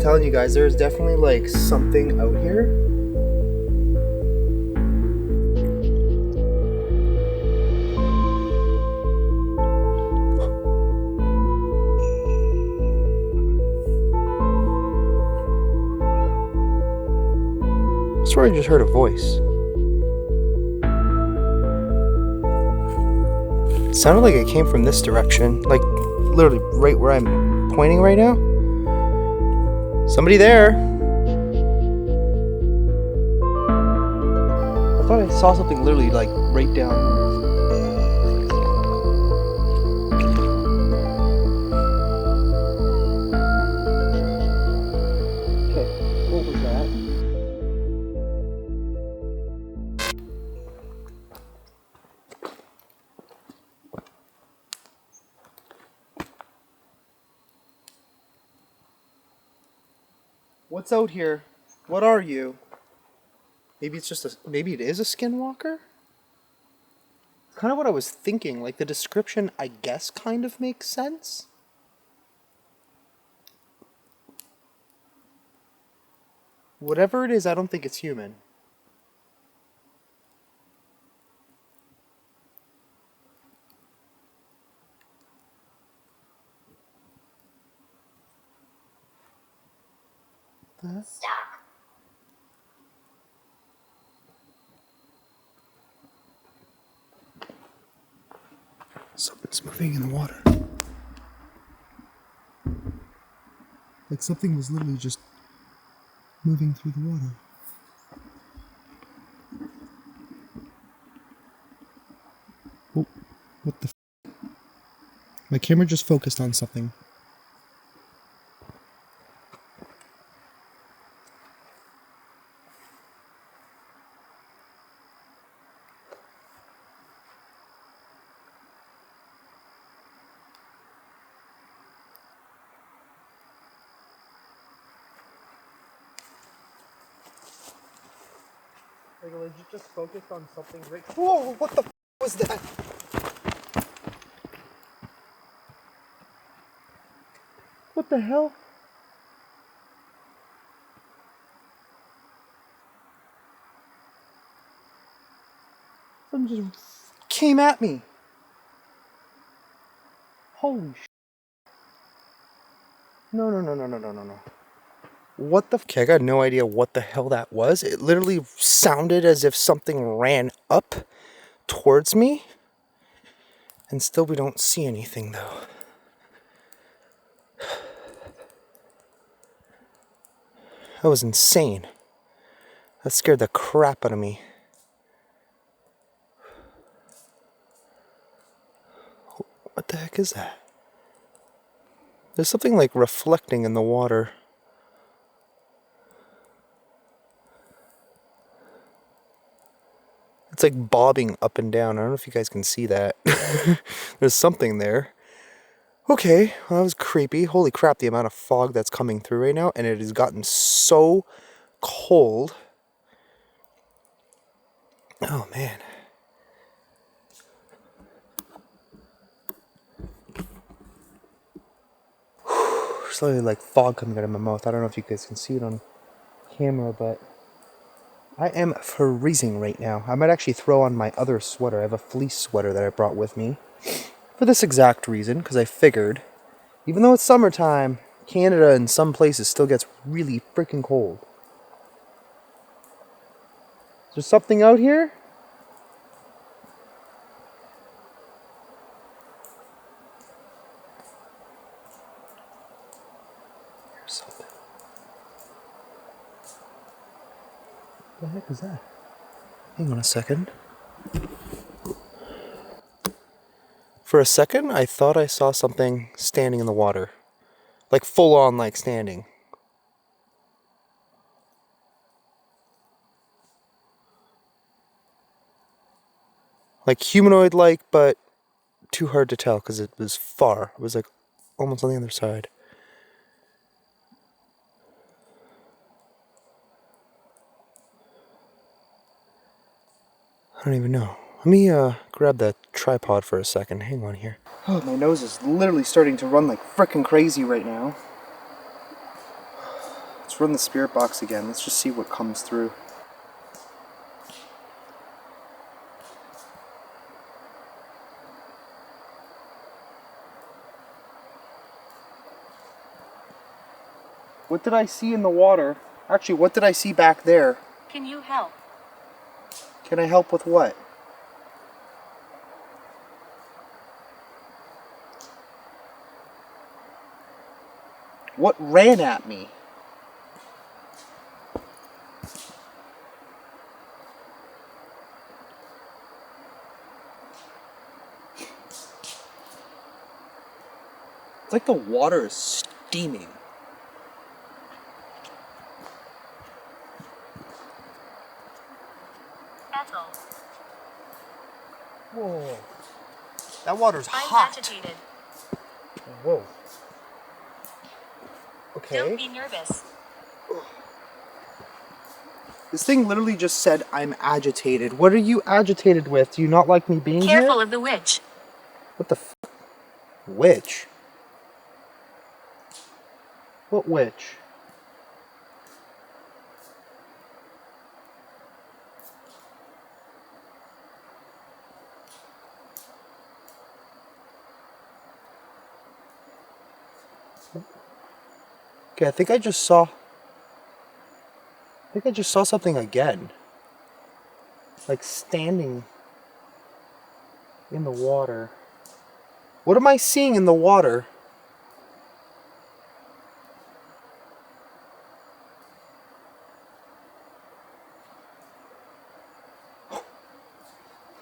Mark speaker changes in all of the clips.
Speaker 1: telling you guys, there's definitely like something out here. I swear I just heard a voice. It sounded like it came from this direction, like literally right where I'm pointing right now. Somebody there. I thought I saw something literally like right down here. Okay, what was that? What's out here? What are you? Maybe it's just maybe it is a skinwalker? Kind of what I was thinking. Like the description, I guess, kind of makes sense. Whatever it is, I don't think it's human.
Speaker 2: Stop.
Speaker 1: Something's moving in the water. Like something was literally just moving through the water. Oh, what the f? My camera just focused on something. Like I legit just focused on something right. Whoa! What the f was that? What the hell? Something just came at me. Holy sh! No. What the f? Okay, I got no idea what the hell that was. It literally sounded as if something ran up towards me. And still we don't see anything though. That was insane. That scared the crap out of me. What the heck is that? There's something like reflecting in the water. It's like bobbing up and down. I don't know if you guys can see that. There's something there. Okay, well, that was creepy. Holy crap, the amount of fog that's coming through right now. And it has gotten so cold. Oh, man. Slowly like fog coming out of my mouth. I don't know if you guys can see it on camera, but I am freezing right now. I might actually throw on my other sweater. I have a fleece sweater that I brought with me for this exact reason, because I figured, even though it's summertime, Canada in some places still gets really freaking cold. Is there something out here? There's something. What the heck is that? Hang on a second. For a second, I thought I saw something standing in the water. Like full on, like standing. Like humanoid-like, but too hard to tell because it was far. It was like almost on the other side. I don't even know. Let me grab that tripod for a second. Hang on here. Oh, my nose is literally starting to run like frickin' crazy right now. Let's run the spirit box again. Let's just see what comes through. What did I see in the water? Actually, what did I see back there?
Speaker 2: Can you help?
Speaker 1: Can I help with what? What ran at me? It's like the water is steaming.
Speaker 2: Ethel.
Speaker 1: Whoa. That water's
Speaker 2: I'm
Speaker 1: hot.
Speaker 2: agitated.
Speaker 1: Whoa. Okay.
Speaker 2: Don't be nervous.
Speaker 1: This thing literally just said, I'm agitated. What are you agitated with? Do you not like me being here?
Speaker 2: Careful of the witch.
Speaker 1: What the f? Witch? What witch? Okay, I think I just saw something again. Like standing in the water. What am I seeing in the water?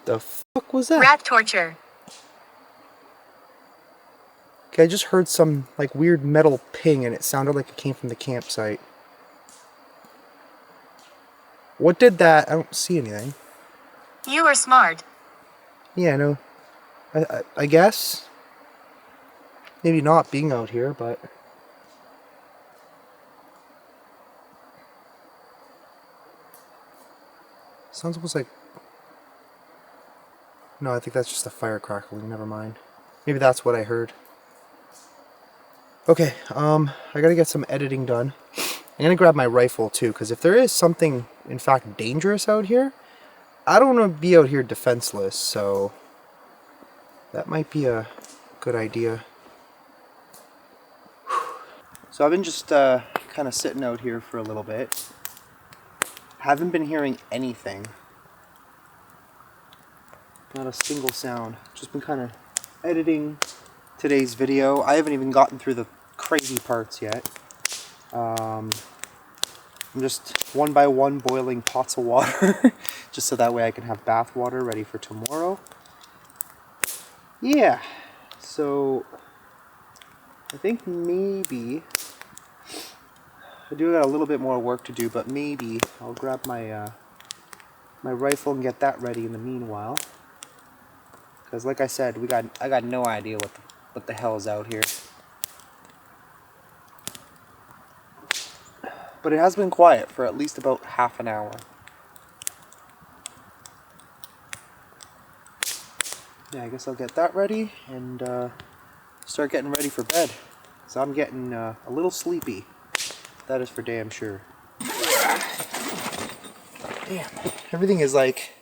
Speaker 1: The fuck was that?
Speaker 2: Rat torture.
Speaker 1: Okay, I just heard some like weird metal ping and it sounded like it came from the campsite. What did that? I don't see anything.
Speaker 2: You are smart.
Speaker 1: Yeah, no. I guess. Maybe not being out here, but... Sounds almost like... No, I think that's just a fire crackling. Never mind. Maybe that's what I heard. Okay, I gotta get some editing done. I'm gonna grab my rifle too, because if there is something, in fact, dangerous out here, I don't want to be out here defenseless, so... That might be a good idea. So I've been just kind of sitting out here for a little bit. Haven't been hearing anything. Not a single sound. Just been kind of editing today's video. I haven't even gotten through the crazy parts yet. I'm just one by one boiling pots of water just so that way I can have bath water ready for tomorrow. Yeah, so I think maybe I do got a little bit more work to do, but maybe I'll grab my my rifle and get that ready in the meanwhile. Because like I said, I got no idea what the hell is out here. But it has been quiet for at least about half an hour. Yeah, I guess I'll get that ready and start getting ready for bed. So I'm getting a little sleepy. That is for damn sure. Damn, everything is like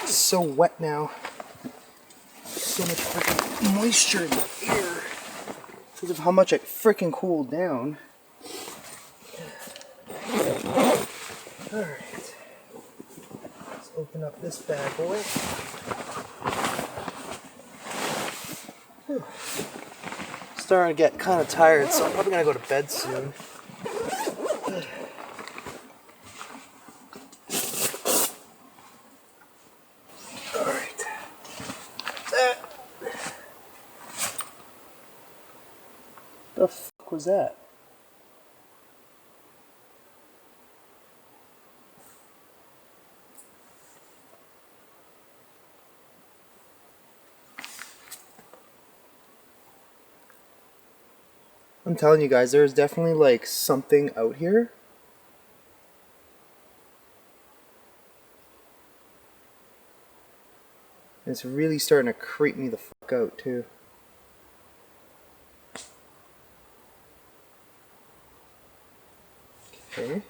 Speaker 1: so wet now. So much freaking moisture in the air because of how much it freaking cooled down. Alright, let's open up this bad boy. Whew. Starting to get kind of tired, so I'm probably gonna go to bed soon. Alright. The fuck was that? I'm telling you guys, there's definitely like something out here. And it's really starting to creep me the fuck out too. Okay.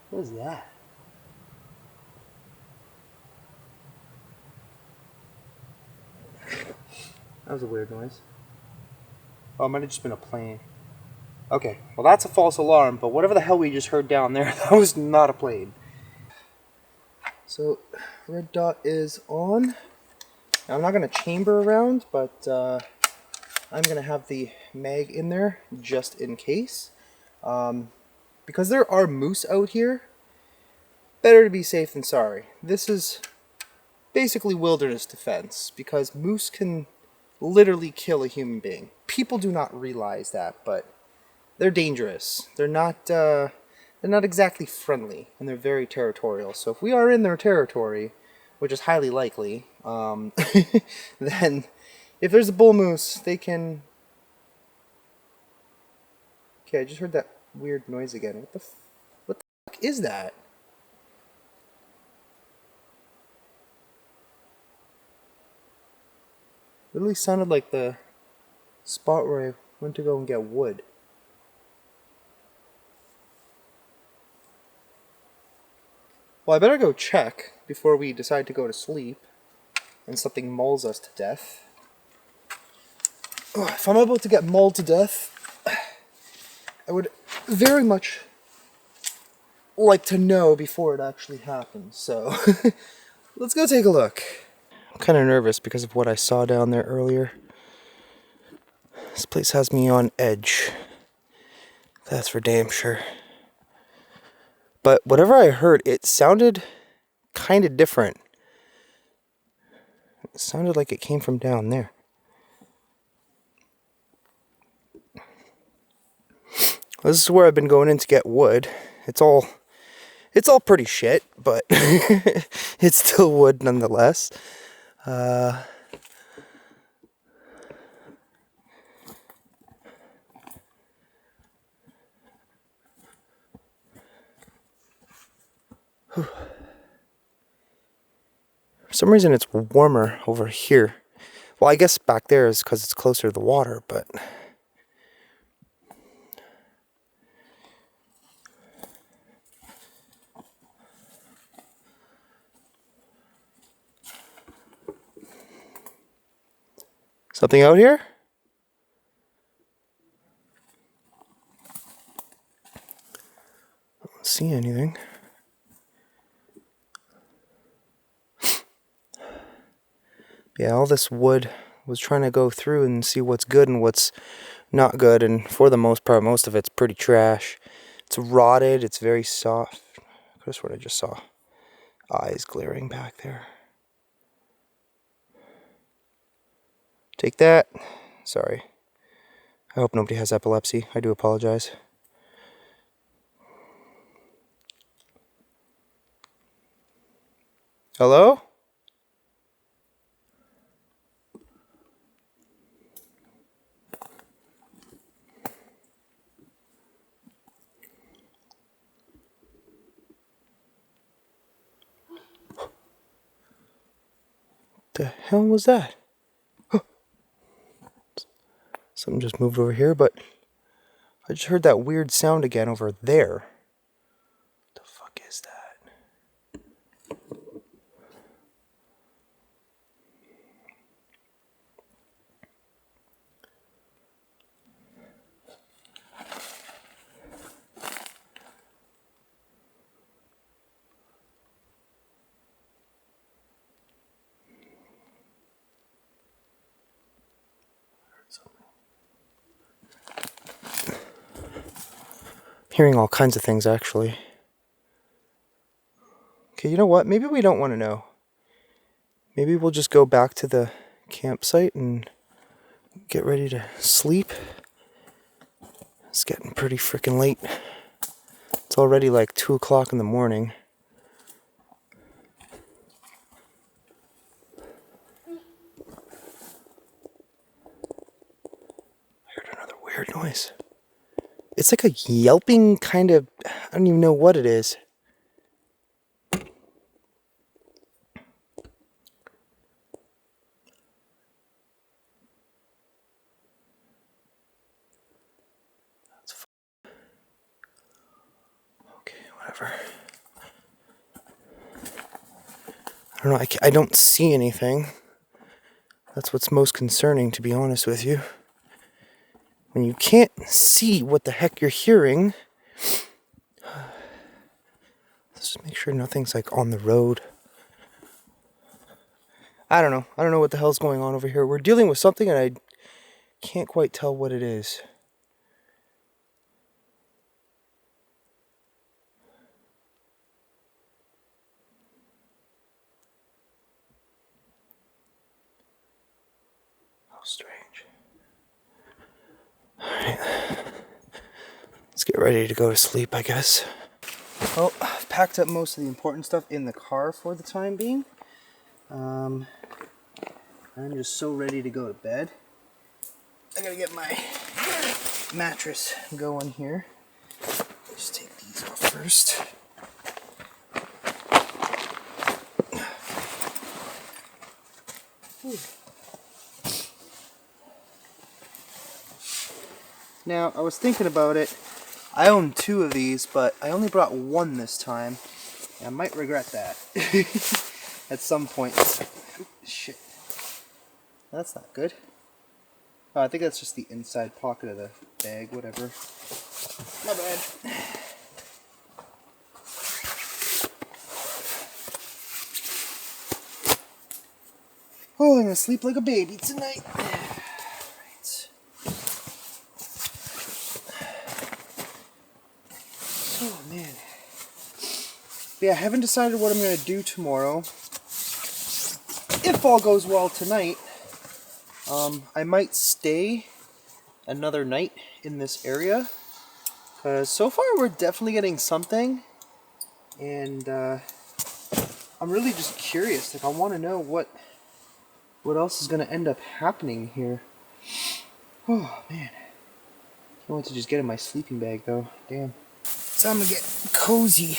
Speaker 1: What is that? That was a weird noise. Oh, it might have just been a plane. Okay, well that's a false alarm, but whatever the hell we just heard down there, that was not a plane. So, red dot is on. Now, I'm not going to chamber around, but I'm going to have the mag in there just in case. Because there are moose out here, better to be safe than sorry. This is basically wilderness defense, because moose can literally kill a human being. People do not realize that, but they're dangerous. They're not exactly friendly, and they're very territorial. So if we are in their territory, which is highly likely, then if there's a bull moose, they can... Okay, I just heard that weird noise again. What the fuck is that? Literally sounded like the spot where I went to go and get wood. Well, I better go check before we decide to go to sleep and something mauls us to death. If I'm about to get mauled to death, I would very much like to know before it actually happens. So, let's go take a look. I'm kind of nervous because of what I saw down there earlier. This place has me on edge. That's for damn sure. But whatever I heard, it sounded kind of different. It sounded like it came from down there. This is where I've been going in to get wood. It's all pretty shit, but it's still wood nonetheless. For some reason it's warmer over here. Well, I guess back there is because it's closer to the water, but... Something out here? I don't see anything. Yeah, all this wood was trying to go through and see what's good and what's not good, and for the most part, most of it's pretty trash. It's rotted, it's very soft. That's what I just saw. Eyes glaring back there. Take that. Sorry. I hope nobody has epilepsy. I do apologize. Hello? The hell was that? Something just moved over here, but I just heard that weird sound again over there. What the fuck is that? Hearing all kinds of things, actually. Okay, you know what? Maybe we don't want to know. Maybe we'll just go back to the campsite and get ready to sleep. It's getting pretty freaking late. It's already like 2 o'clock in the morning. I heard another weird noise. It's like a yelping kind of... I don't even know what it is. Whatever. I don't know, I don't see anything. That's what's most concerning, to be honest with you. When you can't see what the heck you're hearing, let's just make sure nothing's like on the road. I don't know. I don't know what the hell's going on over here. We're dealing with something and I can't quite tell what it is. How strange. Alright. Let's get ready to go to sleep, I guess. Well, I've packed up most of the important stuff in the car for the time being. I'm just so ready to go to bed. I gotta get my mattress going here. Just take these off first. Ooh. Now, I was thinking about it. I own 2 of these, but I only brought 1 this time. I might regret that at some point. Shit. That's not good. Oh, I think that's just the inside pocket of the bag, whatever. My bad. Oh, I'm gonna sleep like a baby tonight. Right. Oh, man. But yeah, I haven't decided what I'm gonna do tomorrow. If all goes well tonight, I might stay another night in this area. Because so far we're definitely getting something. And I'm really just curious. Like, I want to know what else is going to end up happening here. Oh, man. I want to just get in my sleeping bag, though. Damn. So I'm going to get cozy.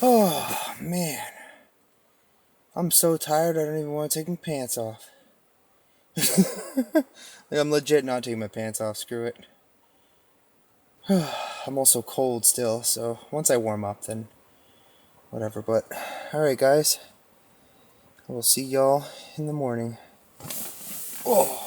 Speaker 1: Oh, man. I'm so tired I don't even want to take my pants off. Like, I'm legit not taking my pants off. Screw it. I'm also cold still, so once I warm up, then whatever. But, alright, guys. We'll see y'all in the morning. Oh.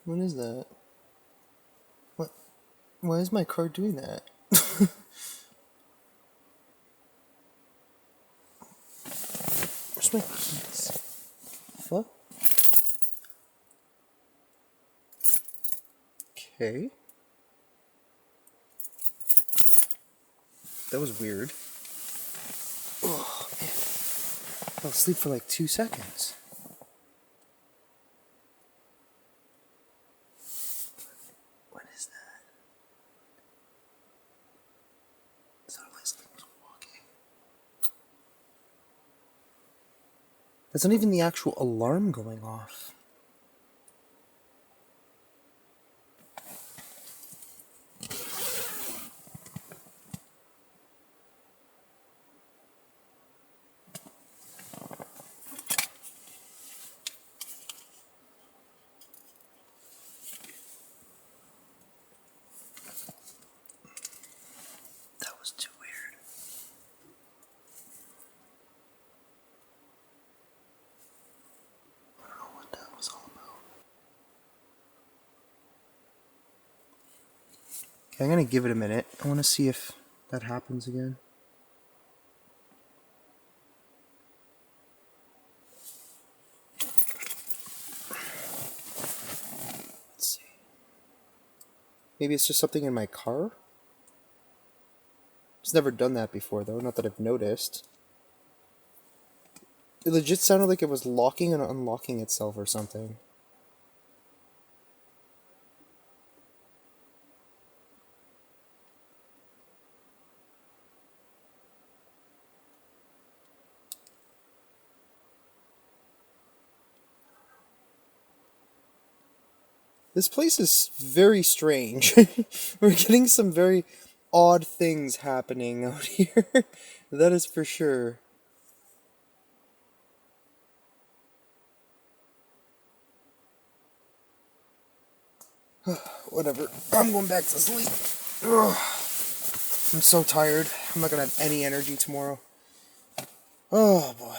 Speaker 1: What is that? What? Why is my car doing that? Where's my keys? What? Okay. That was weird. Oh, man. I'll sleep for like 2 seconds. What is that? It sounded like something was walking. That's not even the actual alarm going off. That was too weird. I don't know what that was all about. Okay, I'm gonna give it a minute. I want to see if that happens again. Let's see. Maybe it's just something in my car? It's never done that before, though. Not that I've noticed. It legit sounded like it was locking and unlocking itself or something. This place is very strange. We're getting some very odd things happening out here. That is for sure. Whatever. I'm going back to sleep. Ugh. I'm so tired. I'm not gonna have any energy tomorrow. Oh boy.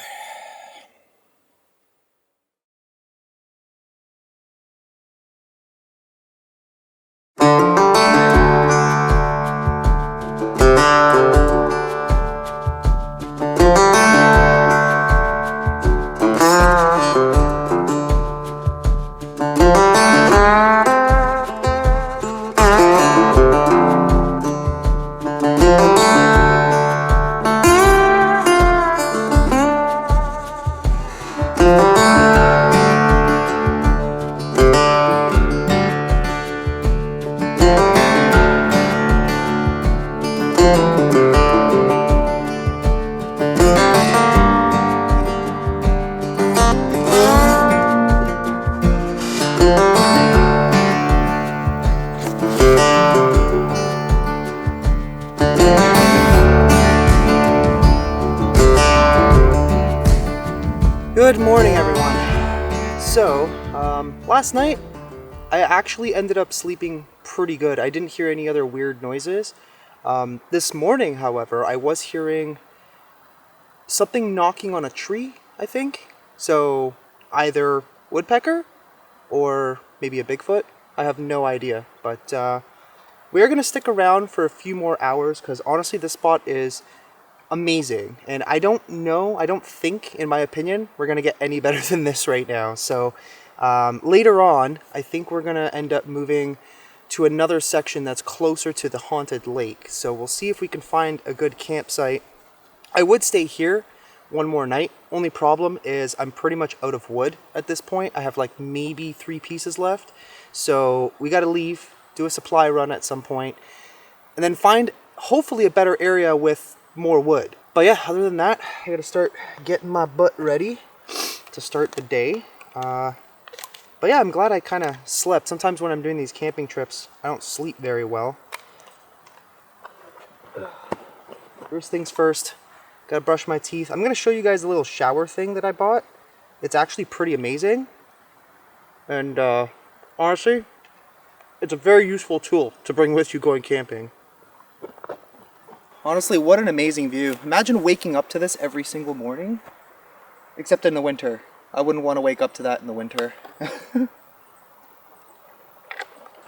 Speaker 1: Good morning, everyone. So, last night I actually ended up sleeping pretty good. I didn't hear any other weird noises. This morning, however, I was hearing something knocking on a tree, I think. So, either woodpecker or maybe a Bigfoot. I have no idea. But we're going to stick around for a few more hours because honestly, this spot is amazing, and I don't think, in my opinion, we're gonna get any better than this right now. So later on, I think we're gonna end up moving to another section that's closer to the haunted lake. So we'll see if we can find a good campsite. I would stay here one more night. Only problem is I'm pretty much out of wood at this point. I have like maybe 3 pieces left, so we got to leave, do a supply run at some point, and then find hopefully a better area with more wood. But yeah, other than that, I gotta start getting my butt ready to start the day. But yeah, I'm glad I kind of slept. Sometimes when I'm doing these camping trips, I don't sleep very well. First things first, gotta brush my teeth. I'm gonna show you guys a little shower thing that I bought. It's actually pretty amazing. And honestly, it's a very useful tool to bring with you going camping. Honestly, what an amazing view. Imagine waking up to this every single morning. Except in the winter. I wouldn't want to wake up to that in the winter.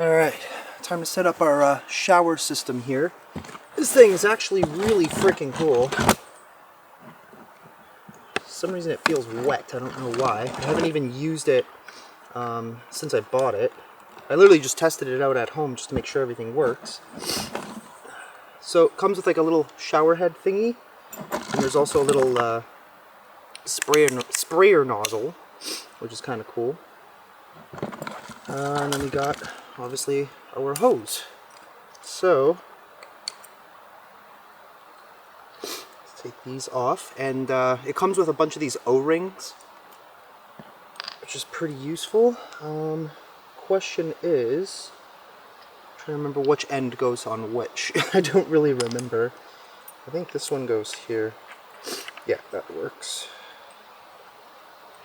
Speaker 1: Alright, time to set up our shower system here. This thing is actually really freaking cool. For some reason it feels wet, I don't know why. I haven't even used it since I bought it. I literally just tested it out at home just to make sure everything works. So it comes with like a little shower head thingy, and there's also a little sprayer nozzle, which is kind of cool. And then we got obviously our hose. So let's take these off, and it comes with a bunch of these O-rings, which is pretty useful. Question is, trying to remember which end goes on which. I don't really remember. I think this one goes here. Yeah, that works.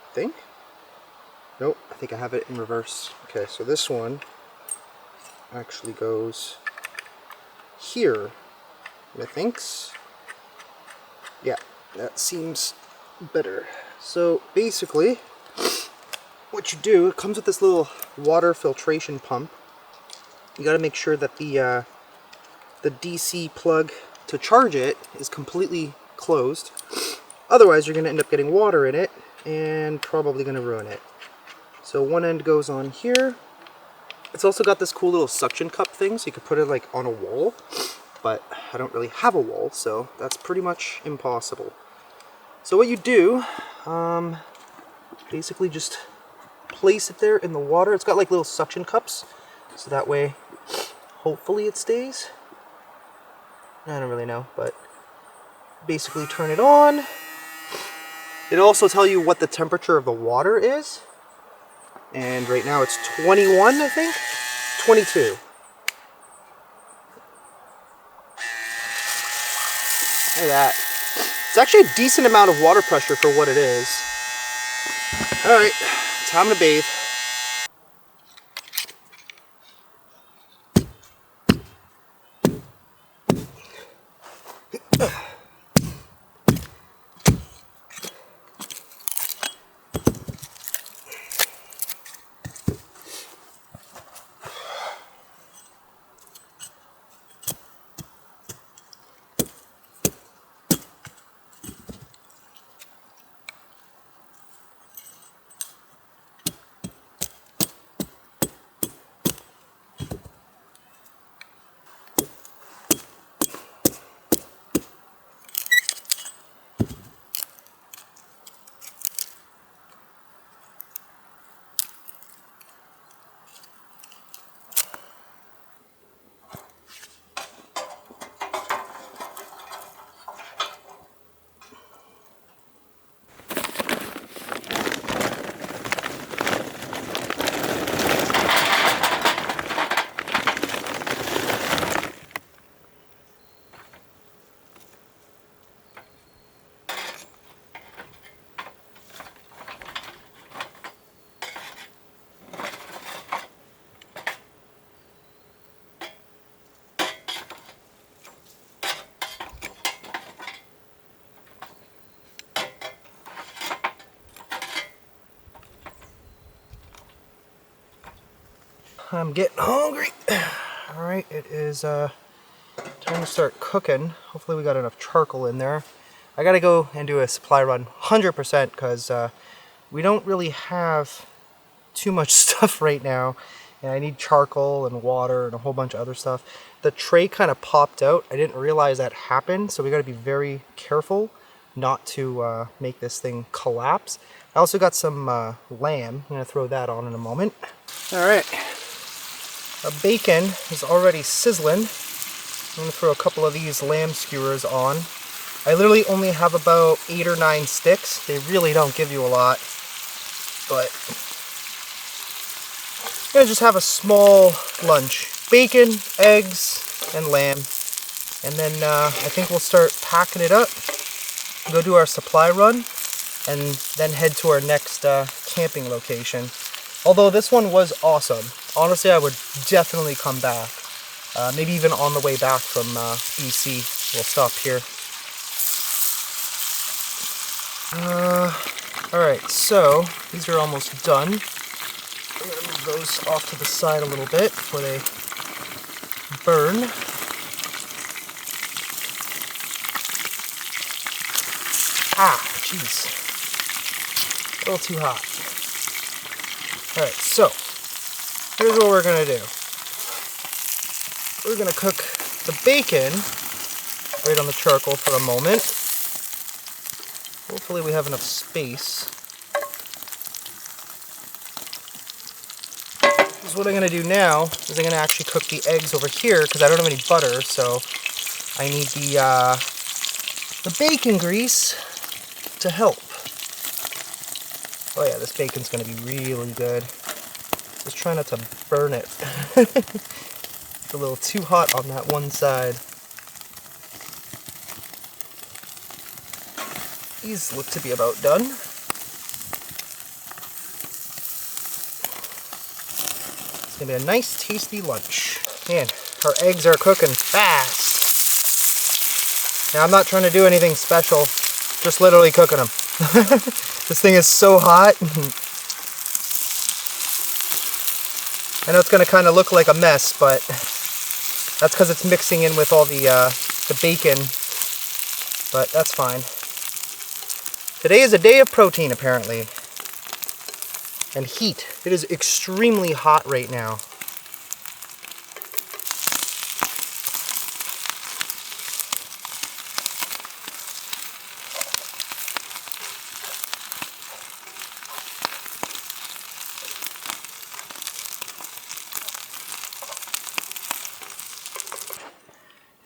Speaker 1: I think? Nope, I think I have it in reverse. Okay, so this one actually goes here, methinks. Yeah, that seems better. So basically, what you do, it comes with this little water filtration pump. You got to make sure that the DC plug to charge it is completely closed. Otherwise, you're going to end up getting water in it and probably going to ruin it. So one end goes on here. It's also got this cool little suction cup thing, so you could put it like on a wall. But I don't really have a wall, so that's pretty much impossible. So what you do, Basically just place it there in the water. It's got like little suction cups, so that way hopefully it stays. I don't really know, but basically turn it on. It'll also tell you what the temperature of the water is. And right now it's 21, I think? 22. Look at that. It's actually a decent amount of water pressure for what it is. Alright, time to bathe. I'm getting hungry. Alright, it is time to start cooking. Hopefully we got enough charcoal in there. I gotta go and do a supply run 100% because we don't really have too much stuff right now. And I need charcoal and water and a whole bunch of other stuff. The tray kind of popped out. I didn't realize that happened, so we gotta be very careful not to make this thing collapse. I also got some lamb. I'm gonna throw that on in a moment. Alright. Our bacon is already sizzling. I'm going to throw a couple of these lamb skewers on. I literally only have about 8 or 9 sticks. They really don't give you a lot. But I'm going to just have a small lunch. Bacon, eggs, and lamb. And then I think we'll start packing it up, go do our supply run, and then head to our next camping location. Although this one was awesome. Honestly, I would definitely come back. Maybe even on the way back from BC. We'll stop here. Alright, so these are almost done. I'm going to move those off to the side a little bit before they burn. Ah, jeez. A little too hot. Alright, so here's what we're going to do. We're going to cook the bacon right on the charcoal for a moment. Hopefully we have enough space. Because what I'm going to do now is I'm going to actually cook the eggs over here because I don't have any butter, so I need the bacon grease to help. Oh yeah, this bacon's going to be really good. Just try not to burn it. It's a little too hot on that one side. These look to be about done. It's going to be a nice, tasty lunch. Man, our eggs are cooking fast. Now, I'm not trying to do anything special. Just literally cooking them. This thing is so hot. I know it's going to kind of look like a mess, but that's because it's mixing in with all the bacon. But that's fine. Today is a day of protein, apparently. And heat. It is extremely hot right now.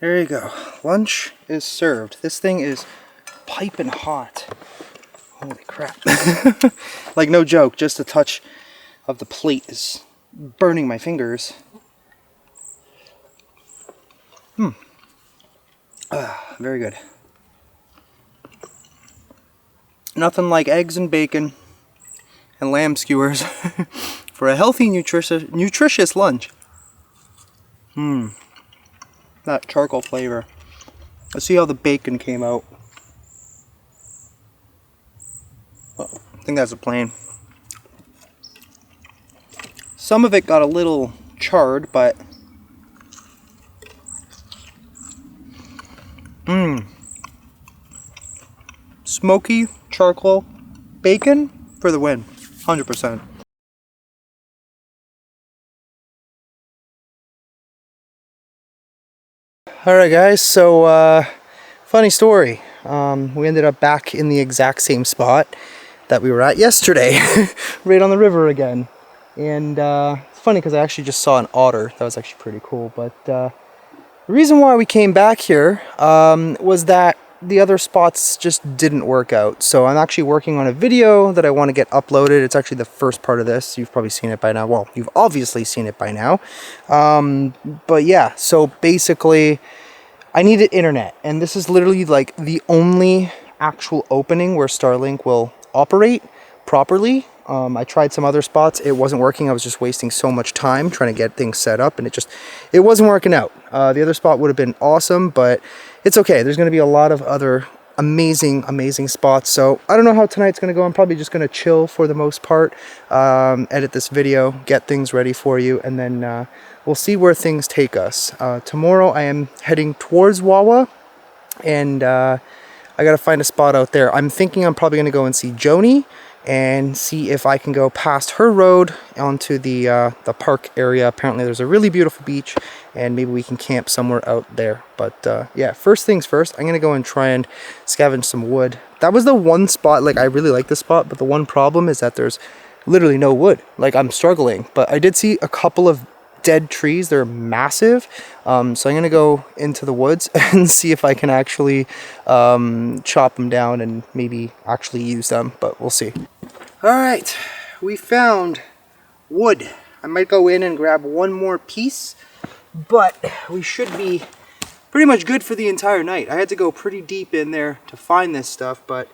Speaker 1: There you go. Lunch is served. This thing is piping hot. Holy crap. Like, no joke, just a touch of the plate is burning my fingers. Very good. Nothing like eggs and bacon and lamb skewers for a healthy, nutritious lunch. That charcoal flavor. Let's see how the bacon came out. Oh, I think that's a plain. Some of it got a little charred, but smoky charcoal bacon for the win. 100%. Alright guys, so funny story. We ended up back in the exact same spot that we were at yesterday, right on the river again. And it's funny because I actually just saw an otter. That was actually pretty cool. But the reason why we came back here was that the other spots just didn't work out. So I'm actually working on a video that I want to get uploaded. It's actually the first part of this. You've probably seen it by now. Well, you've obviously seen it by now. But yeah, so basically I needed internet, and this is literally like the only actual opening where Starlink will operate properly. I tried some other spots. It wasn't working. I was just wasting so much time trying to get things set up, and it wasn't working out. The other spot would have been awesome, but it's okay. There's going to be a lot of other amazing spots. So I don't know how tonight's going to go. I'm probably just going to chill for the most part, edit this video, get things ready for you, and then we'll see where things take us. Tomorrow I am heading towards Wawa, and I got to find a spot out there. I'm thinking I'm probably going to go and see Joni and see if I can go past her road onto the park area. Apparently there's a really beautiful beach, and maybe we can camp somewhere out there. But yeah, first things first, I'm gonna go and try and scavenge some wood. That was the one spot, like I really like this spot, but the one problem is that there's literally no wood. Like, I'm struggling, but I did see a couple of dead trees. They're massive. So I'm gonna go into the woods and see if I can actually chop them down and maybe actually use them, but we'll see. All right, we found wood. I might go in and grab one more piece, but we should be pretty much good for the entire night. I had to go pretty deep in there to find this stuff, but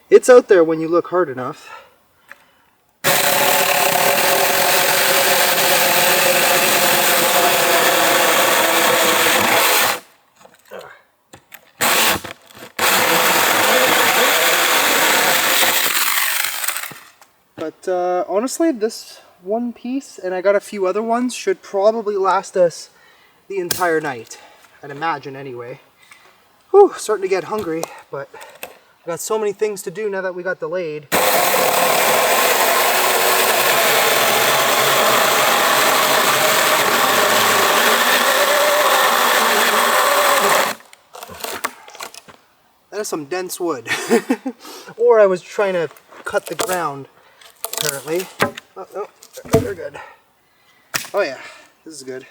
Speaker 1: it's out there when you look hard enough. But honestly, this one piece, and I got a few other ones, should probably last us the entire night. I'd imagine anyway. Whew, starting to get hungry, but I got so many things to do now that we got delayed. That is some dense wood. Or I was trying to cut the ground, apparently. Oh, no, they're good. Oh yeah, this is good.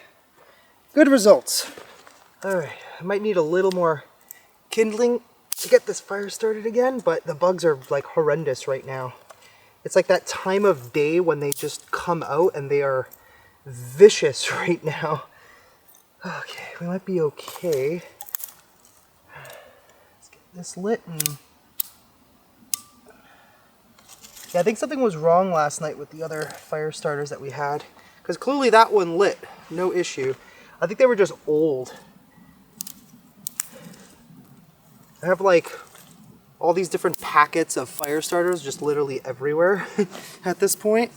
Speaker 1: Good results. Alright, I might need a little more kindling to get this fire started again, but the bugs are like horrendous right now. It's like that time of day when they just come out and they are vicious right now. Okay, we might be okay. Let's get this lit and... Yeah, I think something was wrong last night with the other fire starters that we had, because clearly that one lit, no issue. I think they were just old. I have like all these different packets of fire starters just literally everywhere at this point.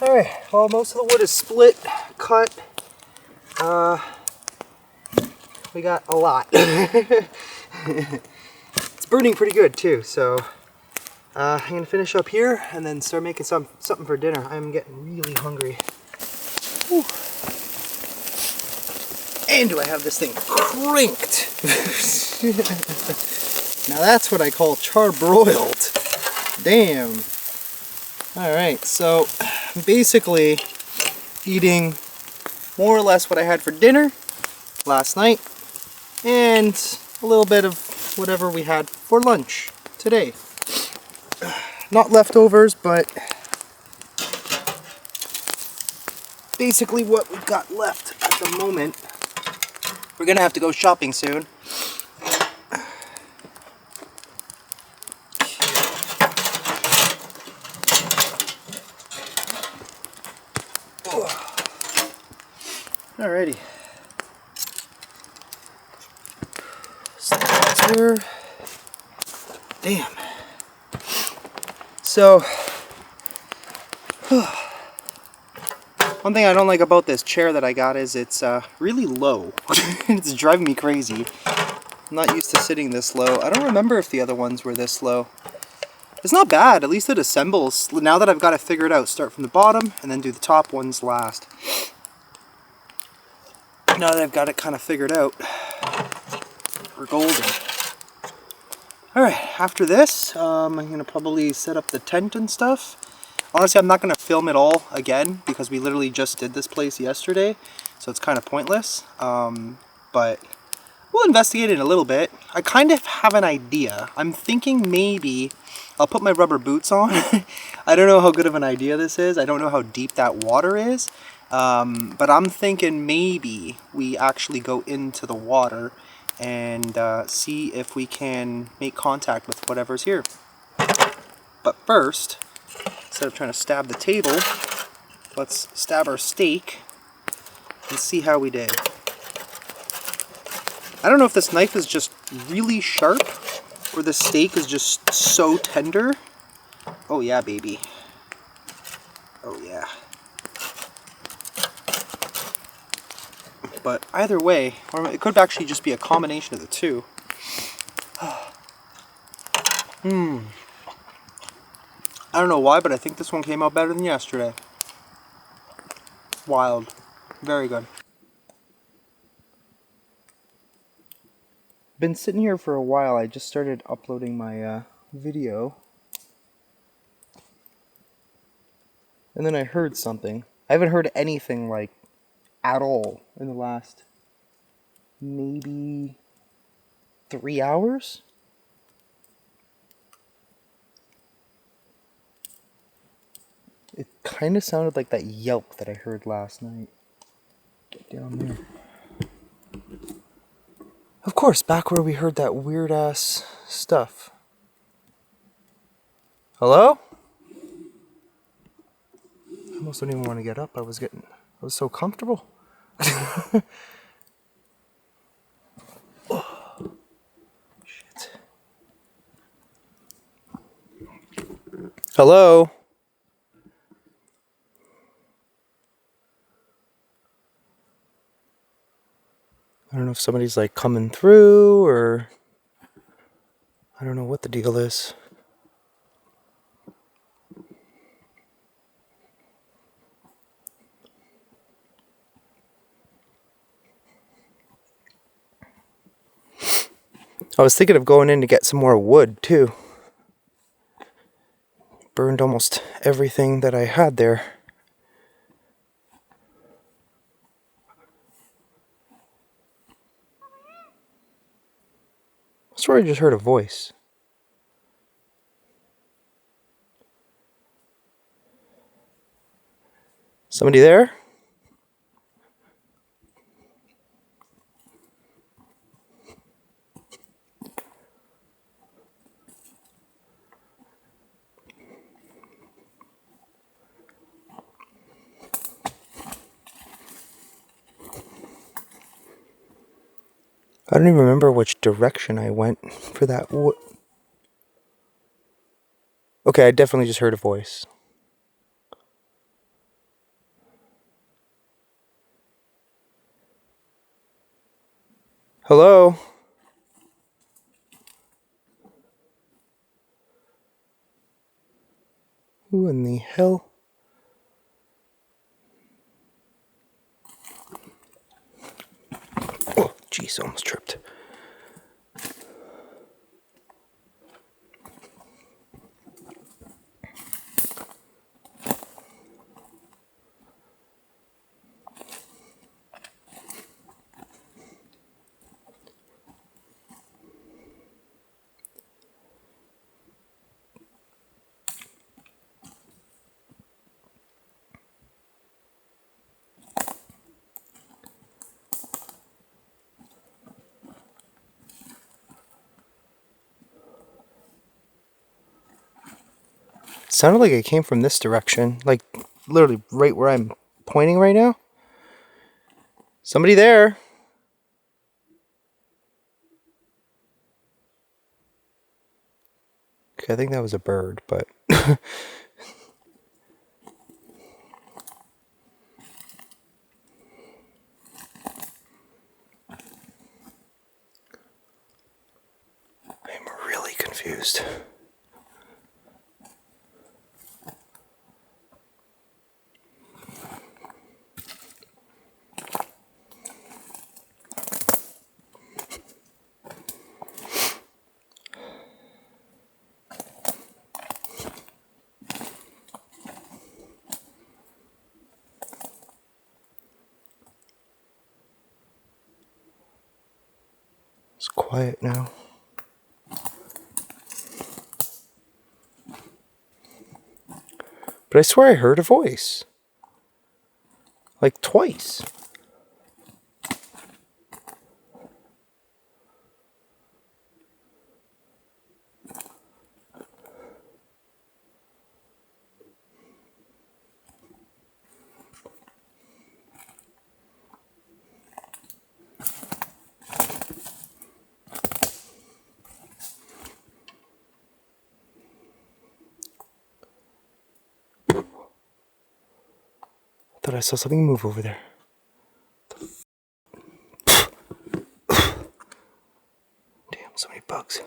Speaker 1: Alright, well, most of the wood is split, cut, We got a lot. It's burning pretty good too, so I'm gonna finish up here and then start making something for dinner. I'm getting really hungry. Whew. And do I have this thing cranked? Now that's what I call charbroiled. Damn. Alright, so basically eating more or less what I had for dinner last night and a little bit of whatever we had for lunch today. Not leftovers, but basically what we've got left at the moment. We're gonna have to go shopping soon. Alrighty. Start here. Damn. So, one thing I don't like about this chair that I got is it's really low. It's driving me crazy. I'm not used to sitting this low. I don't remember if the other ones were this low. It's not bad, at least it assembles. Now that I've got it figured out, start from the bottom and then do the top ones last. Now that I've got it kind of figured out, we're golden. Alright, after this, I'm going to probably set up the tent and stuff. Honestly, I'm not going to film it all again because we literally just did this place yesterday, so it's kind of pointless. But we'll investigate it a little bit. I kind of have an idea. I'm thinking maybe I'll put my rubber boots on. I don't know how good of an idea this is. I don't know how deep that water is. But I'm thinking maybe we actually go into the water and see if we can make contact with whatever's here. But first, instead of trying to stab the table, let's stab our steak and see how we did. I don't know if this knife is just really sharp or the steak is just so tender. Oh yeah, baby. Oh yeah. But either way, or it could actually just be a combination of the two. I don't know why, but I think this one came out better than yesterday. Wild. Very good. Been sitting here for a while. I just started uploading my video. And then I heard something. I haven't heard anything like at all in the last maybe 3 hours. It kind of sounded like that yelp that I heard last night. Get down there. Of course, back where we heard that weird ass stuff. Hello? I almost don't even want to get up. I was so comfortable. Oh, shit. Hello? I don't know if somebody's like coming through or I don't know what the deal is. I was thinking of going in to get some more wood too. Burned almost everything that I had there. I swear I just heard a voice. Somebody there? I don't even remember which direction I went for that wood. Okay, I definitely just heard a voice. Hello? Who in the hell? Oh, jeez, almost tripped. Sounded like it came from this direction, like literally right where I'm pointing right now. Somebody there. Okay, I think that was a bird, but I'm really confused. It's quiet now. But I swear I heard a voice. Like twice. I thought I saw something move over there. Damn, so many bugs.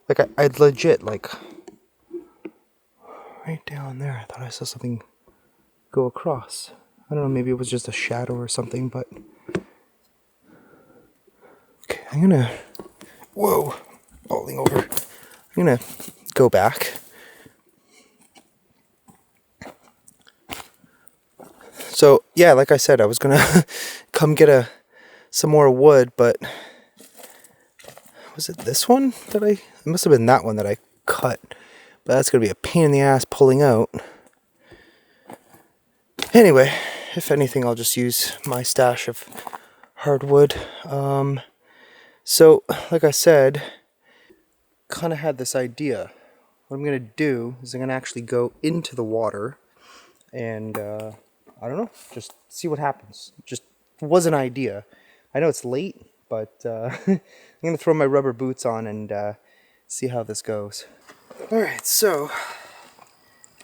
Speaker 1: Like, I'd legit, like, right down there, I thought I saw something go across. I don't know, maybe it was just a shadow or something, but... Okay, I'm gonna... Whoa! Falling over. I'm gonna go back. So, yeah, like I said, I was gonna come get some more wood, but... Was it this one that it must have been that one that I cut. But that's gonna be a pain in the ass pulling out. Anyway, if anything, I'll just use my stash of hardwood. So, like I said, kind of had this idea. What I'm gonna do is I'm gonna actually go into the water and I don't know, just see what happens. Just was an idea. I know it's late, but I'm gonna throw my rubber boots on and see how this goes. All right, so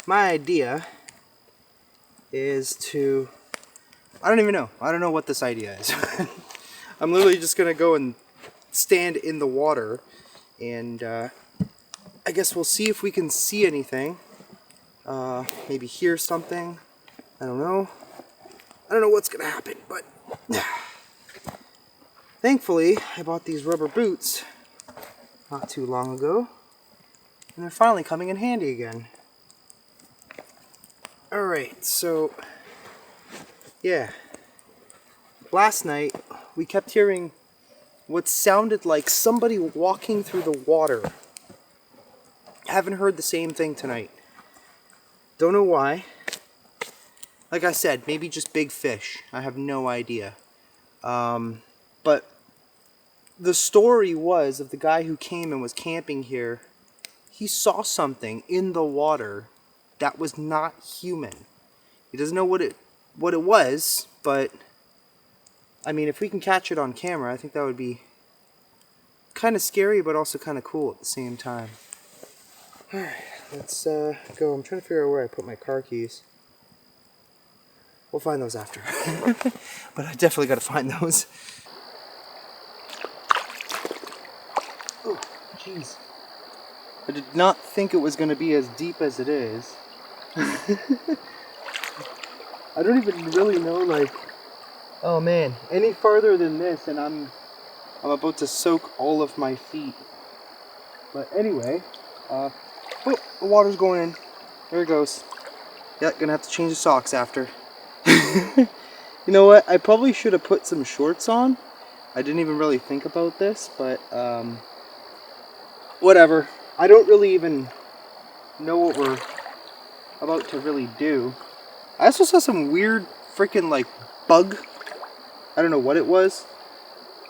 Speaker 1: my idea is to, I don't even know. I don't know what this idea is. I'm literally just gonna go and stand in the water and I guess we'll see if we can see anything. Maybe hear something. I don't know. I don't know what's gonna happen, but thankfully I bought these rubber boots not too long ago and they're finally coming in handy again. Alright, so yeah. Last night we kept hearing what sounded like somebody walking through the water. Haven't heard the same thing tonight. Don't know why. Like I said, maybe just big fish. I have no idea. But the story was of the guy who came and was camping here. He saw something in the water that was not human. He doesn't know what it was, but I mean, if we can catch it on camera, I think that would be kind of scary, but also kind of cool at the same time. Alright, let's go. I'm trying to figure out where I put my car keys. We'll find those after. But I definitely got to find those. Oh, jeez. I did not think it was going to be as deep as it is. I don't even really know, like, oh man, any farther than this and I'm about to soak all of my feet. But anyway, oh, the water's going in. There it goes. Yeah, gonna have to change the socks after. You know what? I probably should have put some shorts on. I didn't even really think about this, but whatever. I don't really even know what we're about to really do. I also saw some weird freaking like bug. I don't know what it was.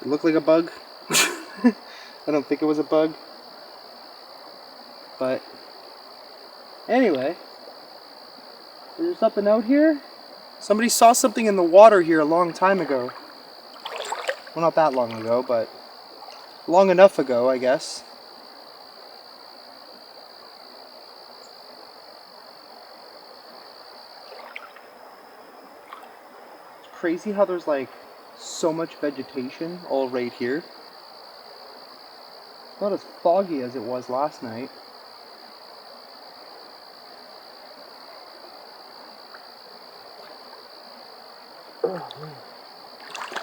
Speaker 1: It looked like a bug. I don't think it was a bug. But anyway, there's something out here. Somebody saw something in the water here a long time ago. Well, not that long ago, but long enough ago, I guess. It's crazy how there's like so much vegetation all right here. Not as foggy as it was last night.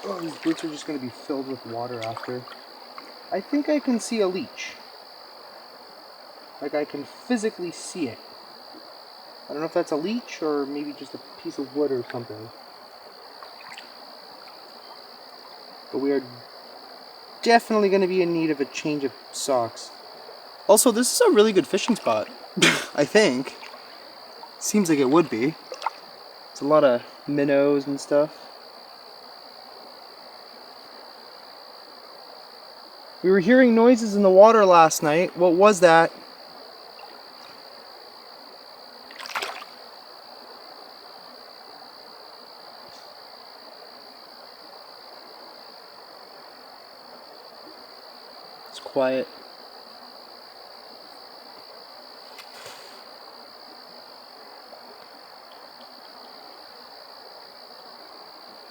Speaker 1: Oh, these boots are just going to be filled with water after. I think I can see a leech. Like I can physically see it. I don't know if that's a leech or maybe just a piece of wood or something. But we are definitely going to be in need of a change of socks. Also, this is a really good fishing spot. I think. Seems like it would be. It's a lot of minnows and stuff. We were hearing noises in the water last night. What was that? It's quiet.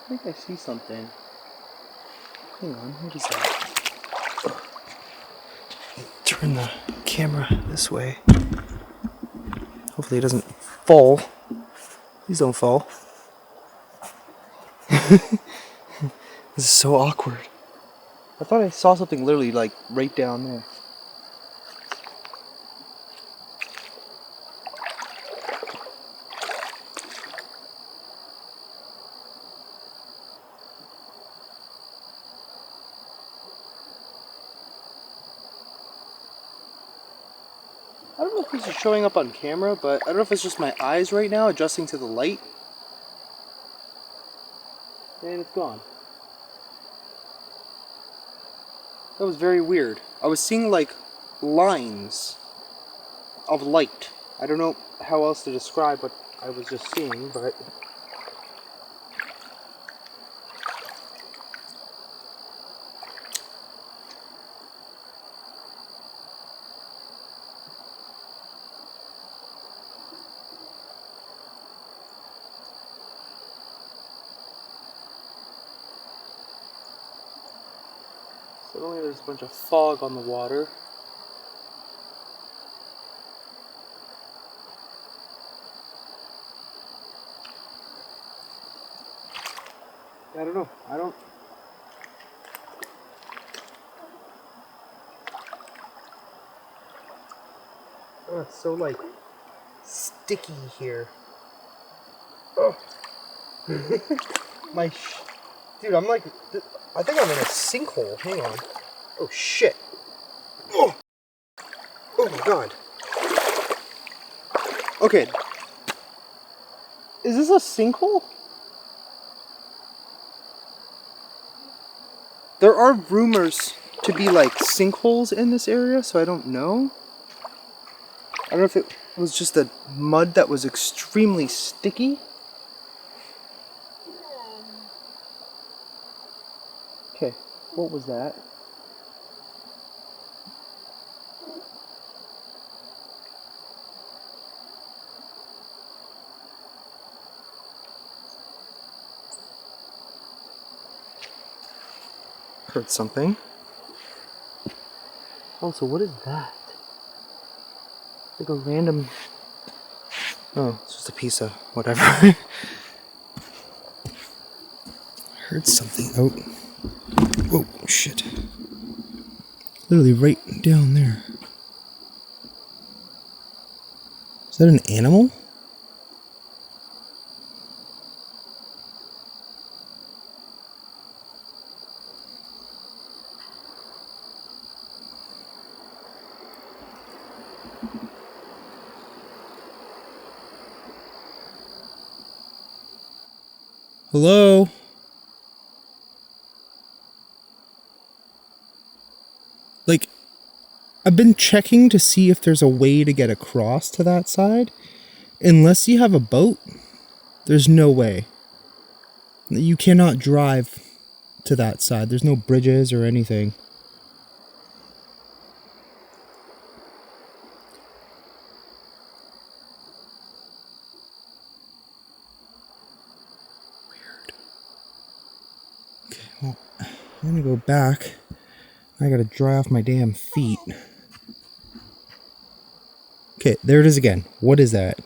Speaker 1: I think I see something. Hang on, what is that? Turn the camera this way. Hopefully it doesn't fall. Please don't fall. This is so awkward. I thought I saw something literally like right down there. I don't know if this is showing up on camera, but I don't know if it's just my eyes right now adjusting to the light. And it's gone. That was very weird. I was seeing like lines of light. I don't know how else to describe what I was just seeing, but suddenly there's a bunch of fog on the water. I don't know. Oh, it's so like sticky here. Oh. Dude, I'm like, I think I'm in a sinkhole. Hang on. Oh shit. Oh. Oh my god. Okay. Is this a sinkhole? There are rumors to be like sinkholes in this area, so I don't know. I don't know if it was just the mud that was extremely sticky. Okay, what was that? Heard something. Oh, so what is that? Like a random... Oh, it's just a piece of whatever. Heard something. Oh. Whoa, shit. Literally right down there. Is that an animal? Hello? Like, I've been checking to see if there's a way to get across to that side. Unless you have a boat, there's no way. You cannot drive to that side. There's no bridges or anything. Weird. Okay, well, I'm gonna go back. I gotta dry off my damn feet. Okay, there it is again. What is that?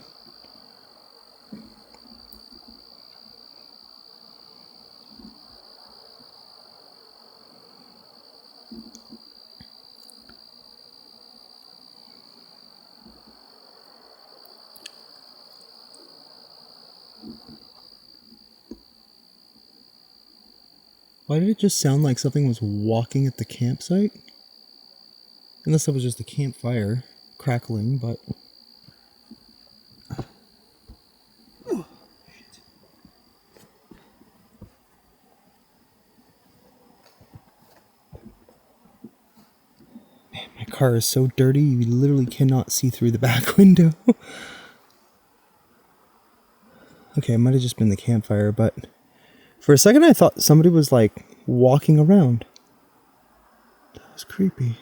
Speaker 1: Why did it just sound like something was walking at the campsite? Unless that was just a campfire crackling, but... Man, my car is so dirty, you literally cannot see through the back window. Okay, it might have just been the campfire, but... For a second I thought somebody was, like, walking around. That was creepy.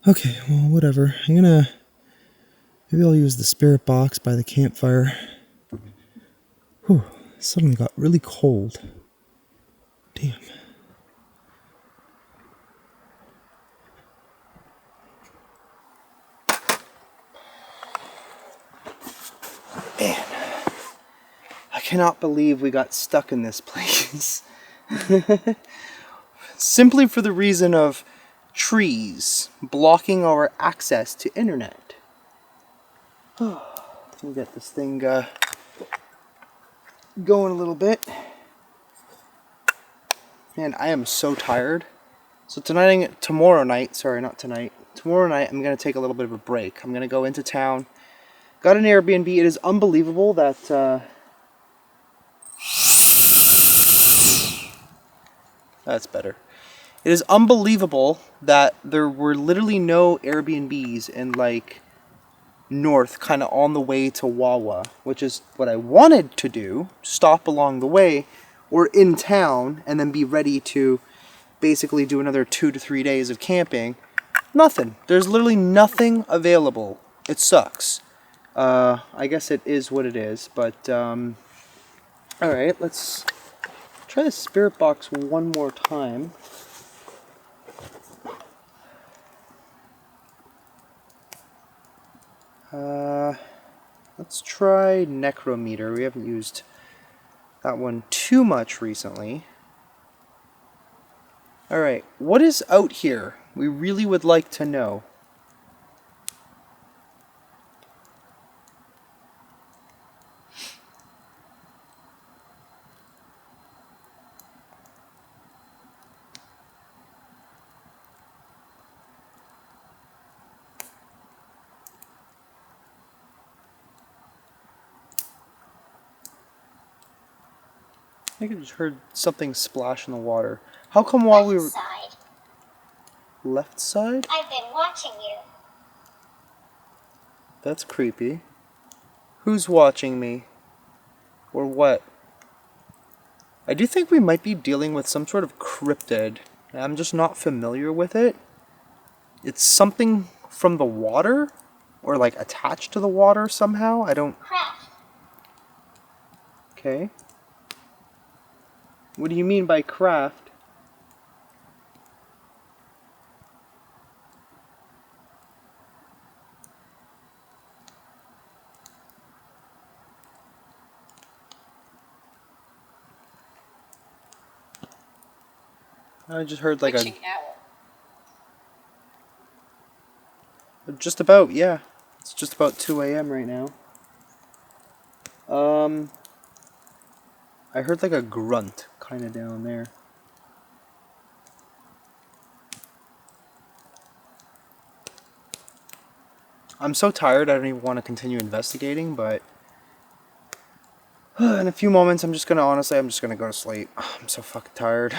Speaker 1: Okay, well, whatever. Maybe I'll use the spirit box by the campfire. Whew, it suddenly got really cold. Damn. Man, I cannot believe we got stuck in this place. Simply for the reason of trees blocking our access to internet. We'll get this thing going a little bit. Man, I am so tired. So tomorrow night, I'm going to take a little bit of a break. I'm going to go into town. Got an Airbnb. It is unbelievable that... That's better. It is unbelievable that there were literally no Airbnbs in, like, north, kind of on the way to Wawa, which is what I wanted to do, stop along the way, or in town, and then be ready to basically do another 2 to 3 days of camping. Nothing. There's literally nothing available. It sucks. I guess it is what it is, but, alright, let's try the spirit box one more time. Let's try Necrometer. We haven't used that one too much recently. Alright, what is out here? We really would like to know. I think I just heard something splash in the water. How come while we were... Left side?
Speaker 2: I've been watching you.
Speaker 1: That's creepy. Who's watching me? Or what? I do think we might be dealing with some sort of cryptid. and I'm just not familiar with it. It's something from the water, or like attached to the water somehow. I don't...
Speaker 2: Craft.
Speaker 1: Okay. What do you mean by craft? I just heard like
Speaker 2: Witching hour.
Speaker 1: just about, yeah. It's just about 2 a.m. right now. I heard like a grunt kind of down there. I'm so tired I don't even want to continue investigating, but in a few moments I'm just gonna go to sleep. I'm so fucking tired.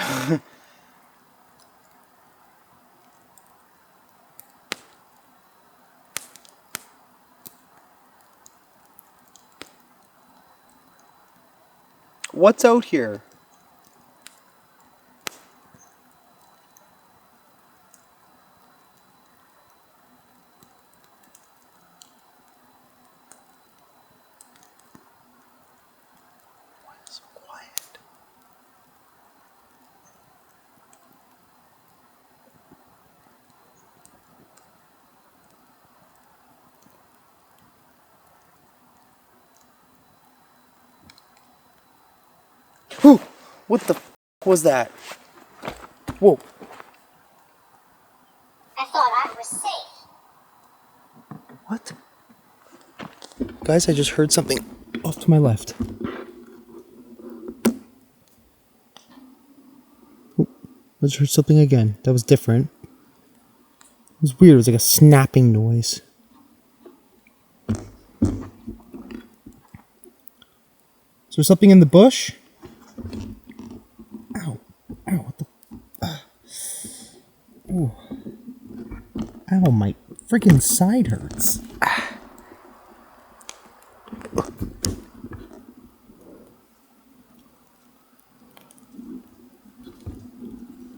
Speaker 1: What's out here? Why is it so quiet? Whew! What the f was that? Whoa.
Speaker 2: I thought I was safe.
Speaker 1: What? Guys, I just heard something off to my left. Oh, I just heard something again. That was different. It was weird. It was like a snapping noise. Is there something in the bush? Ow. Ow, what the... Ooh. Ow, my freaking side hurts.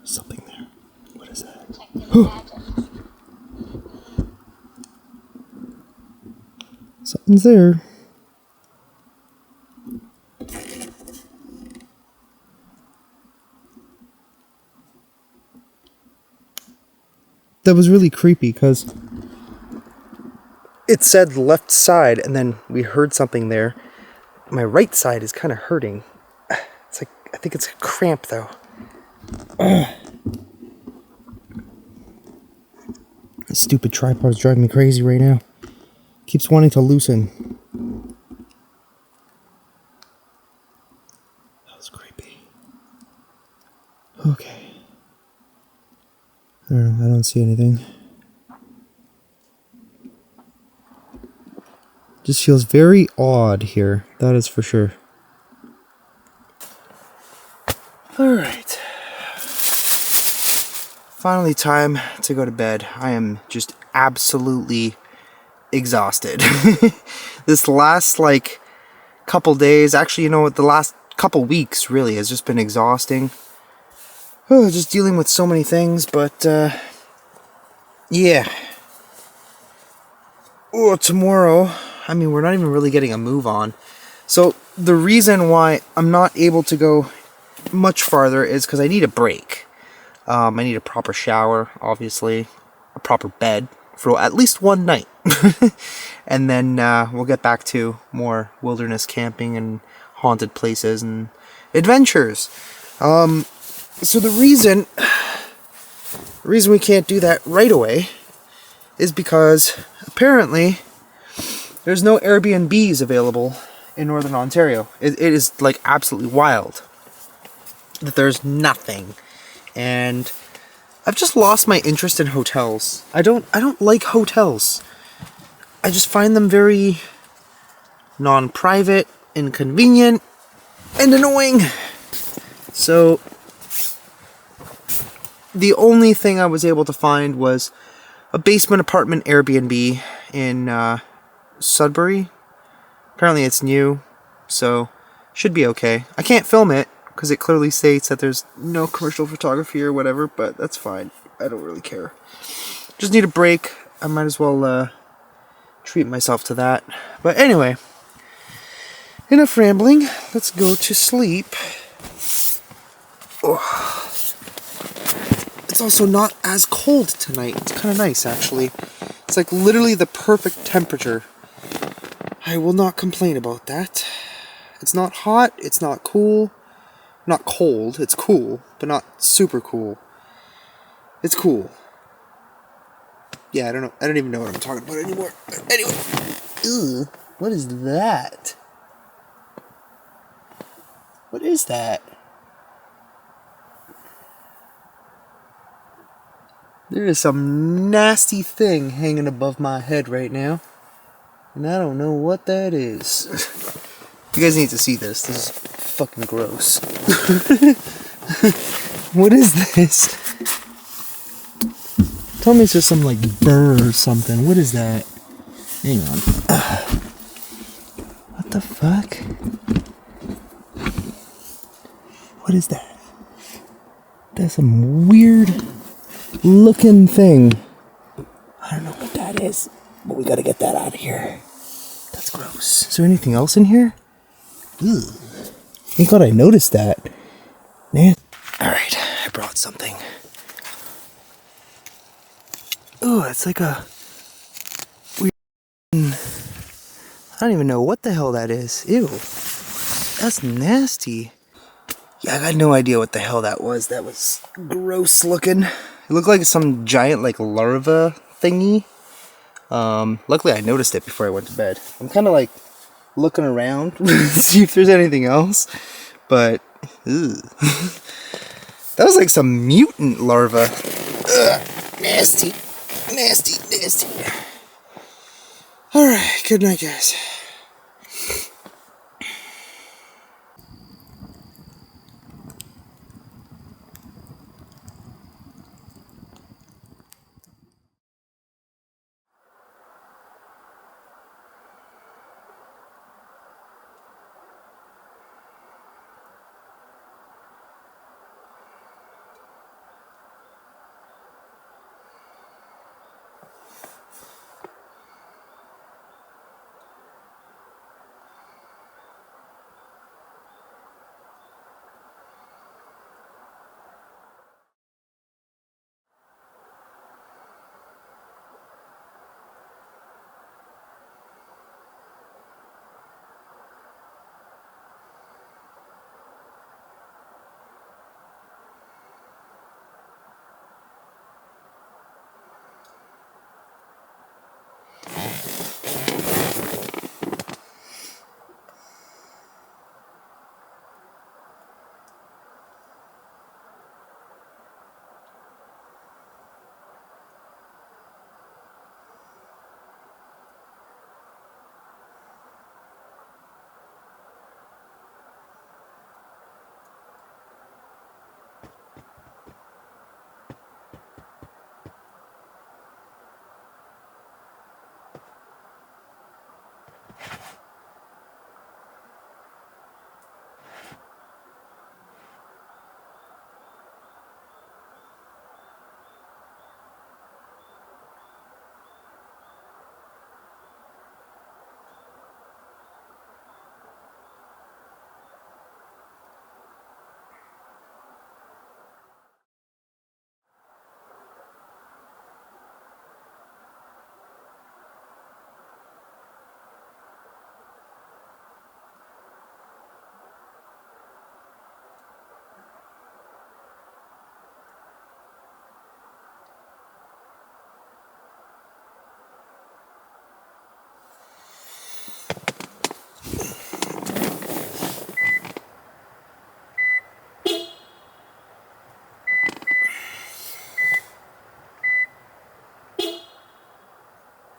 Speaker 1: Something there. What is that? Something's there. That was really creepy because it said left side and then we heard something there. My right side is kind of hurting. It's like, I think it's a cramp though. This stupid tripod is driving me crazy right now. Keeps wanting to loosen. That was creepy. Okay. I don't know, I don't see anything. Just feels very odd here, that is for sure. Alright. Finally time to go to bed. I am just absolutely exhausted. This last like couple days, actually, you know what, the last couple weeks really has just been exhausting. Oh, just dealing with so many things, but yeah. Oh, tomorrow, I mean, we're not even really getting a move on. So the reason why I'm not able to go much farther is because I need a break. I need a proper shower, obviously, a proper bed for at least one night. And then we'll get back to more wilderness camping and haunted places and adventures. So the reason we can't do that right away is because apparently there's no Airbnbs available in Northern Ontario. It is like absolutely wild that there's nothing. And I've just lost my interest in hotels. I don't like hotels. I just find them very non-private, inconvenient, and annoying. So the only thing I was able to find was a basement apartment Airbnb in Sudbury. Apparently it's new, so should be okay. I can't film it because it clearly states that there's no commercial photography or whatever, but that's fine. I don't really care. Just need a break. I might as well treat myself to that. But anyway, enough rambling. Let's go to sleep. Oh. It's also not as cold tonight. It's kind of nice, actually. It's like literally the perfect temperature. I will not complain about that. It's not hot. It's not cool. Not cold. It's cool, but not super cool. It's cool. Yeah, I don't know. I don't even know what I'm talking about anymore. But anyway. Ew. What is that? What is that? There is some nasty thing hanging above my head right now. And I don't know what that is. You guys need to see this. This is fucking gross. What is this? Tell me it's just some like burr or something. What is that? Hang on. What the fuck? What is that? That's some weird looking thing. I don't know what that is, but we gotta get that out of here. That's gross. Is there anything else in here? Ugh. Thank God I noticed that. Man. Alright, I brought something. Oh, it's like a weird... I don't even know what the hell that is. Ew. That's nasty. Yeah, I got no idea what the hell that was. That was gross looking. It looked like some giant like larva thingy. Luckily I noticed it before I went to bed. I'm kind of like looking around to see if there's anything else, but ew. That was like some mutant larva. Ugh, nasty, nasty, nasty. All right, good night, guys.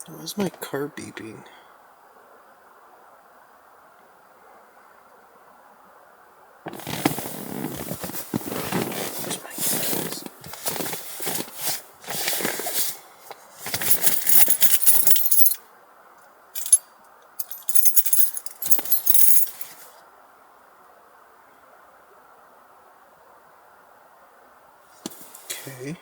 Speaker 1: Why is my car beeping? Where's my keys? Okay.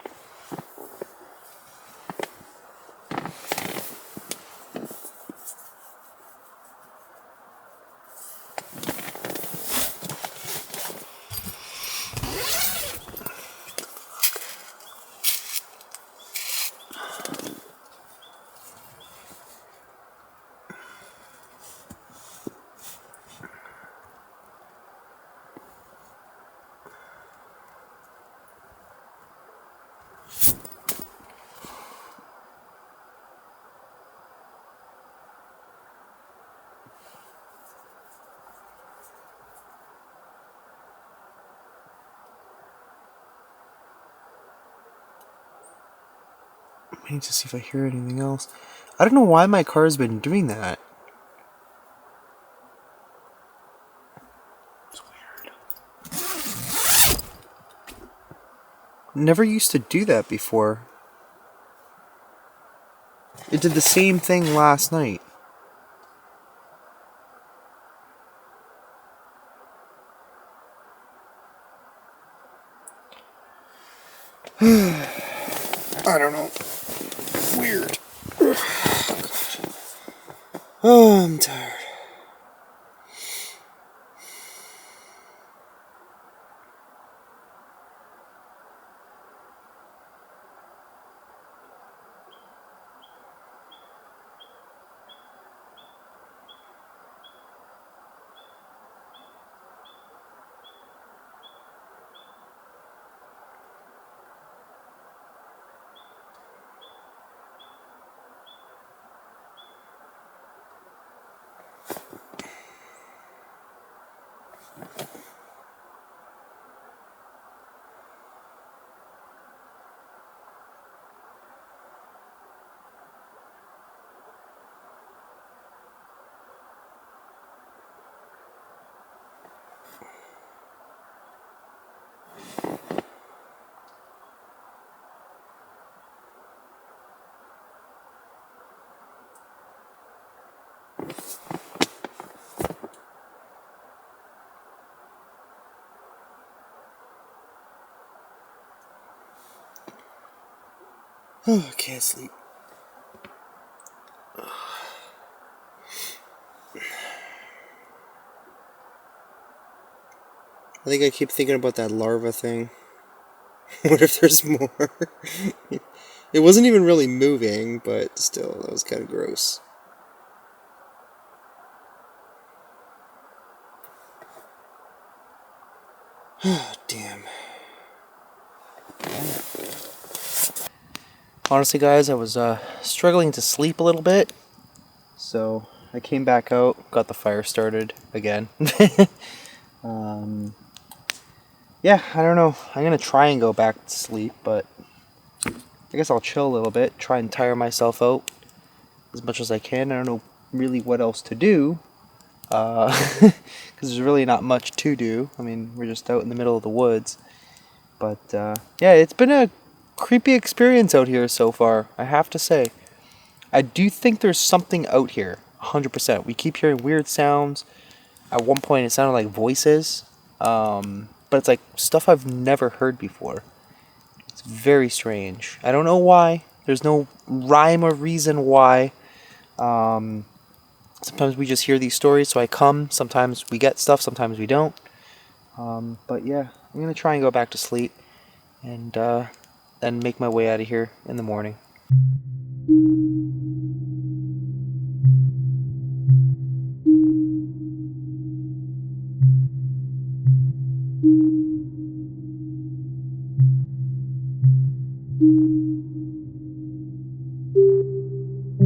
Speaker 1: I need to see if I hear anything else. I don't know why my car's been doing that. It's weird. Never used to do that before. It did the same thing last night. I don't know. Weird. Oh, I'm tired. Oh, I can't sleep. I think I keep thinking about that larva thing. What if there's more? It wasn't even really moving, but still, that was kind of gross. Oh, damn. Honestly, guys, I was struggling to sleep a little bit, so I came back out, got the fire started again. Yeah, I don't know. I'm gonna try and go back to sleep, but I guess I'll chill a little bit, try and tire myself out as much as I can. I don't know really what else to do, because there's really not much to do. I mean, we're just out in the middle of the woods. But yeah, it's been a creepy experience out here so far, I have to say. I do think there's something out here, 100%. We keep hearing weird sounds. At one point, it sounded like voices, but it's like stuff I've never heard before. It's very strange. I don't know why. There's no rhyme or reason why. Sometimes we just hear these stories, so I come. Sometimes we get stuff, sometimes we don't. But yeah, I'm going to try and go back to sleep and then make my way out of here in the morning.